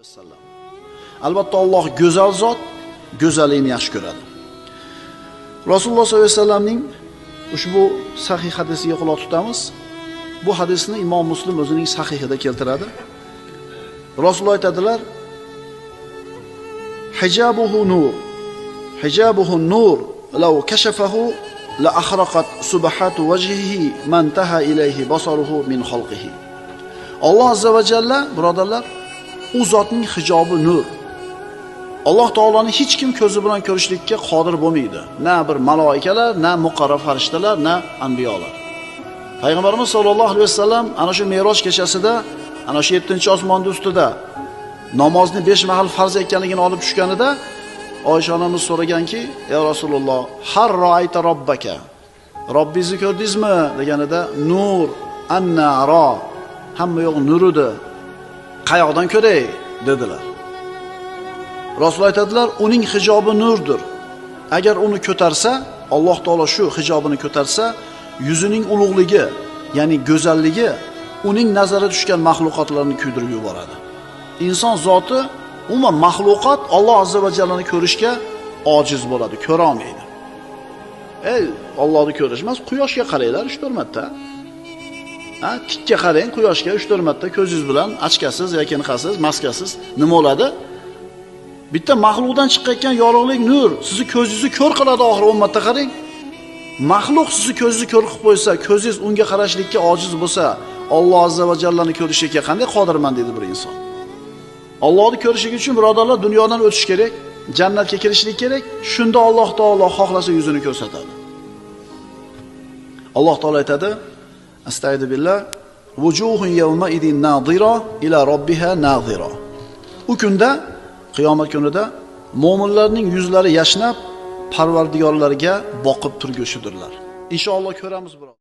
vasallam. Albatta Alloh go'zal zot, go'zallikni yaxshi ko'radi. Rasululloh sollallohu alayhi vasallamning ushbu sahih hadisiga quloq tutamiz. Bu hadisni Imom Muslim o'zining sahihida keltiradi. Rasululloh aytadilar: "Hijabuhu nur. Hijabuhu nur, law kashafahu la akhraqat subhatu wajhihi man taha ilayhi basaruhu min khalqihi." Alloh azza va jalla, birodarlar, u zotning hijobi nur. Alloh taoloni hech kim ko'zi bilan ko'rishlikka qodir bo'lmaydi. Na bir maloikalar, na muqarrab farishtalar, na anbiyolar. Payg'ambarimiz sollallohu alayhi vasallam ana shu Me'roj kechasida, ana shu 7-osmonning ustida namozni 5 mahal farz ekanligini olib tushganida Oysha onamiz so'raganki: "Ya Rasululloh, har ra'ayta robbaka? Robbingizni ko'rdingizmi?" deganida, "Nur, anna ara." Hamma yo'q nur edi. Qayoqdan ko'ray dedilar. Rasul aytadilar, uning hijobi nurdir. Agar uni ko'tarsa, Alloh taolo shu hijobini ko'tarsa, yuzining ulug'ligi, ya'ni go'zalligi uning nazari tushgan mahluqotlarni kuydirib yuboradi. Inson zoti, umuman mahluqot Alloh azza va jallani ko'rishga ojiz bo'ladi, ko'ra olmaydi. Allohni ko'rish emas, quyoshga qaranglar 3-4 marta. Tikka qarang quyoshga 3-4 marta ko'zingiz bilan, achkasiz yoki niqasiz, maskasiz nima bo'ladi? Bitta mahluqdan chiqqan yorug'lik nur sizni ko'zingizni ko'r qiladi. Oxiri 10 marta qarang. Mahluq sizni ko'zingizni ko'r qilib qo'ysa, ko'zingiz unga qarashlikka ojiz bo'lsa, Alloh azza va jallani ko'rishga qanday qodirman deydi bir inson. Allohni ko'rishlik uchun birodarlar dunyodan o'tish kerak, jannatga kirishlik kerak. Shunda Alloh taolo xohlasa yuzini ko'rsatadi. Alloh taolo aytadi: "Astaydu billah, wujuhun yawma idin nadira ila robbiha nadira." U kunda, qiyomat kunida mo'minlarning yuzlari yashnab, Parvardigorlariga boqib turgushidirlar. Inshaalloh ko'ramiz biroq.